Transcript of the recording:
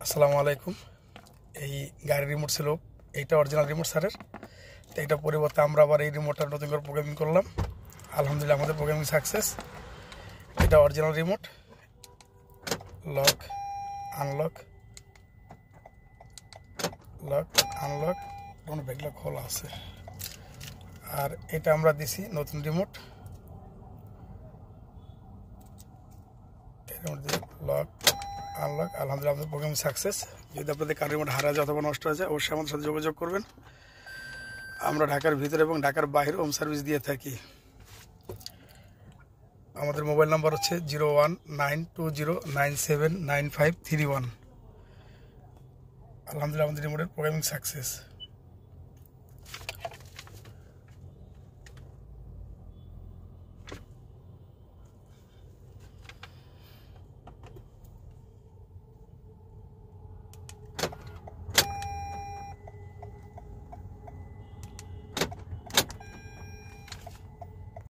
আসসালামু আলাইকুম। এই গাড়ির রিমোট ছিল, এইটা অরিজিনাল রিমোট স্যারের। তো এইটা পরিবর্তে আমরা আবার এই রিমোটটা নতুন করে প্রোগ্রামিং করলাম। আলহামদুলিল্লাহ আমাদের প্রোগ্রামিং সাকসেস। এটা original remote. Lock unlock, lock unlock, কোনো ব্যাগলা খোলা আছে। আর এটা আমরা দিছি নতুন রিমোট। লক আনলক, আলহামদুলিল্লাহ আমাদের প্রোগ্রামিং সাকসেস। যদি আপনাদের কার রিমোট হারা যায় অথবা নষ্ট হয়ে যায়, অবশ্যই আমাদের সাথে যোগাযোগ করবেন। আমরা ঢাকার ভিতরে এবং ঢাকার বাইরে হোম সার্ভিস দিয়ে থাকি। আমাদের মোবাইল নাম্বার হচ্ছে 0192097951। আলহামদুলিল্লাহ আমাদের রিমোটের প্রোগ্রামিং সাকসেস।